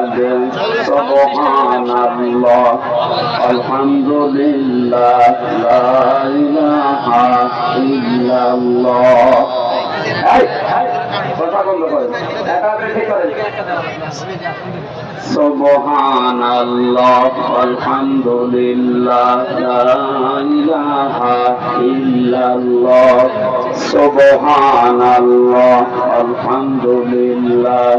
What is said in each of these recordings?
আহাদ সুবহানাল্লাহ আলহামদুলিল্লাহ লা ইলাহা ইল্লাল্লাহ। কথা বন্ধ করেন, একাগ্র ঠিক করেন। সুবহানাল্লাহ আলহামদুলিল্লাহ লা ইলাহা ইল্লাল্লাহ। সুবহানাল্লাহ আলহামদুলিল্লাহ।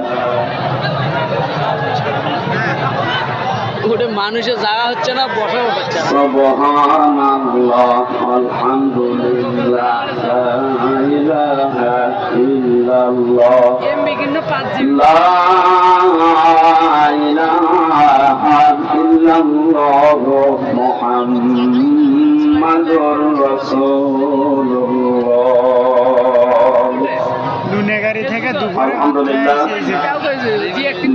ওটা মানুষের জায়গা হচ্ছে না, বসাও হচ্ছে না। সুবহানাল্লাহ আলহামদুলিল্লাহ লা ইলাহা ইল্লাল্লাহ। লা ইলাহা ইল্লাল্লাহ মুহাম্মাদুর রাসূলুল্লাহ। নুনেগাড়ি থেকে আলহামদুলিল্লাহ,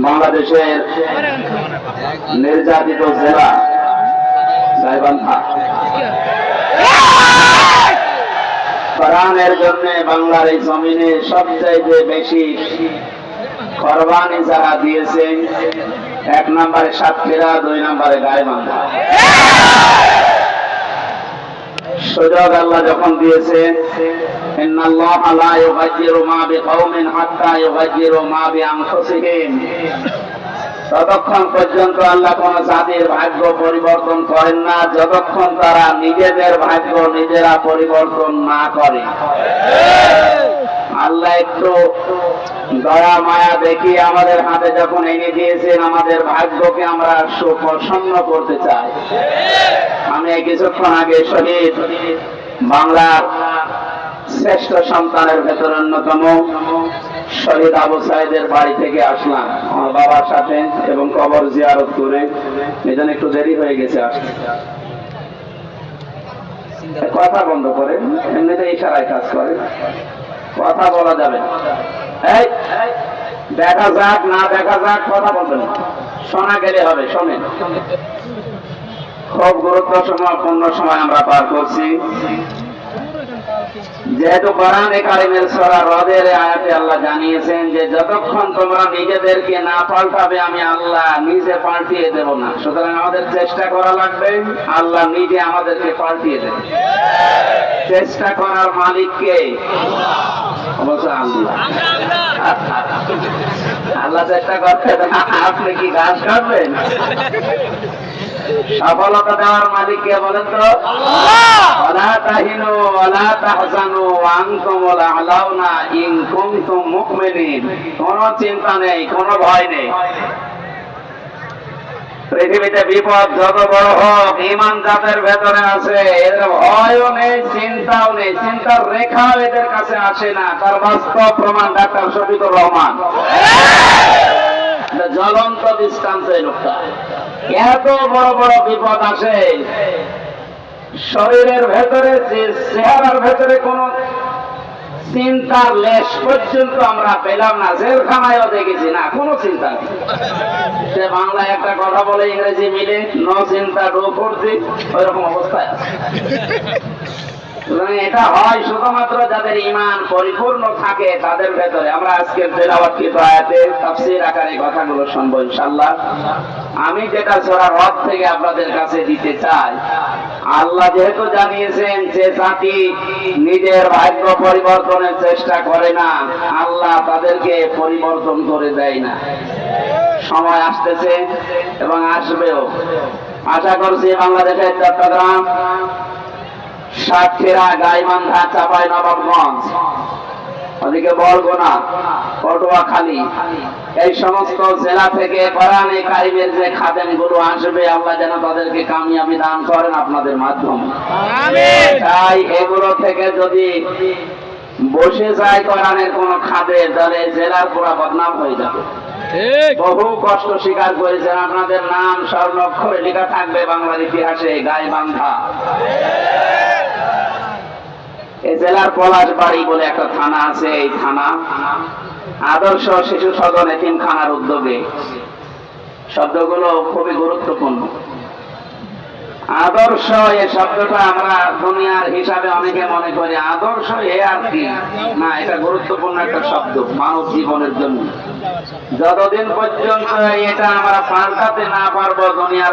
বাংলাদেশের নির্যাতিত জেলা গাইবান্ধা কোরআনের জন্য বাংলার এই জমিনে সবচাইতে বেশি কোরবানি যারা দিয়েছে, 1 নম্বরে সাতক্ষীরা, 2 নম্বরে গাইবান্ধা। সুযোগ আল্লাহ যখন দিয়েছে, ইন্নাল্লাহা লা ইউগাইয়িরু মা বিকাওমিন হাত্তা ইউগাইয়িরু মা বিআনফুসিহিম, ততক্ষণ পর্যন্ত আল্লাহ কোন জাতির ভাগ্য পরিবর্তন করেন না যতক্ষণ তারা নিজেদের ভাগ্য নিজেরা পরিবর্তন না করে। আল্লাহ একটু দয়া মায়া দেখিয়ে আমাদের হাতে যখন এনে দিয়েছেন, আমাদের ভাগ্যকে আমরা সুপ্রসন্ন করতে চাই। আমি কিছুক্ষণ আগে শহীদ বাংলার শ্রেষ্ঠ সন্তানের ভেতর অন্যতম শহীদ আবু সাইদের বাড়ি থেকে আসলাম আমার বাবার সাথে, এবং কবর জিয়ারত করে। এজন্য একটু দেরি হয়ে গেছে আসতে। কথা বন্ধ করে, এমনিতে ইশারায় কাজ করে, কথা বলা যাবে না। এই দেখা যাক না দেখা যাক, কথা বলবেন না, শোনা গেলে হবে। শোনেন, খুব গুরুত্বপূর্ণ সময় আমরা পার করছি। যেহেতু কোরআনে কারিমের সূরা রদের আয়াতে আল্লাহ জানিয়েছেন যে যতক্ষণ তোমরা নিজেদেরকে না পাল্টাবে আমি আল্লাহ নিজে পাল্টিয়ে দেব না। সুতরাং আমাদের চেষ্টা করা লাগবে, আল্লাহ নিজে আমাদেরকে পাল্টিয়ে দেবে। চেষ্টা করার মালিক কে? অবশ্যই আল্লাহ। আল্লাহ চেষ্টা করতে, আপনি কি ঘাস কাটবেন? সফলতা দেওয়ার মালিক কে বলেন তো? ওয়ালা তাহিনু ওয়ালা তাহজানু ওয়া আনতুমুল আ'লাউনা ইন কুনতুম মুমিনিন। কোনো চিন্তা নেই, কোনো ভয় নেই। পৃথিবীতে বিপদ যত বড় হোক, ঈমান যাদের ভেতরে আছে এদের ভয়ও নেই, চিন্তাও নেই, চিন্তার রেখাও এদের কাছে আসে না। তার বাস্তব প্রমাণ ডাক্তার শফিকুর রহমান, জ্বলন্ত দৃষ্টান্ত এই লোকটা। এত বড় বড় বিপদ আসে, শরীরের ভেতরে, যে চেহারার ভেতরে কোন চিন্তার লেশ পর্যন্ত আমরা পেলাম না। জেলখানায়ও দেখেছি না, কোনো চিন্তা নেই। সে বাংলায় একটা কথা বলে, ইংরেজি মিলে নো চিন্তা ডো করছি, ওইরকম অবস্থায় আছে। এটা হয় শুধুমাত্র যাদের ঈমান পরিপূর্ণ থাকে তাদের ভেতরে। আমরা আজকের তেলাওয়াতকৃত আয়াতে তাফসীর আকারে কথাগুলো শুনবো ইনশাআল্লাহ। আমি যেটা সূরা রদ থেকে আপনাদের কাছে দিতে চাই, আল্লাহ যেহেতু জানিয়েছেন যে জাতি নিজের ভাগ্য পরিবর্তনের চেষ্টা করে না, আল্লাহ তাদেরকে পরিবর্তন করে দেয় না। সময় আসতেছে এবং আসবেও। আশা করছি বাংলাদেশের চট্টগ্রাম, সাতক্ষীরা, গাইবান্ধা, চাঁপাইনবাবগঞ্জ, ওদিকে বরগুনা, পটুয়াখালী, এই সমস্ত জেলা থেকে কোরআনে কারিমের যে খাদেমগুলো আসবে, আল্লাহ যেন তাদেরকে কামিয়াবি দান করেন আপনাদের মাধ্যমে। তাই এগুলো থেকে যদি বসে যায় কোরআনের কোন খাদেম, তাহলে জেলার পুরা বদনাম হয়ে যাবে। বহু কষ্ট স্বীকার করেছেন, আপনাদের নাম স্বর্ণাক্ষরে লেখা থাকবে বাংলার ইতিহাসে। গাইবান্ধা এই জেলার পলাশবাড়ি বলে একটা থানা আছে, এই থানা আদর্শ শিশু সদন এতিমখানার উদ্যোগে। শব্দগুলো খুবই গুরুত্বপূর্ণ। আদর্শ এই শব্দটা আমরা দুনিয়ার হিসাবে অনেকে মনে করি আদর্শ এ আর কি না, এটা গুরুত্বপূর্ণ একটা শব্দ মানব জীবনের জন্য। যতদিন পর্যন্ত এটা আমরা পাল্টাতে না পারবো দুনিয়ার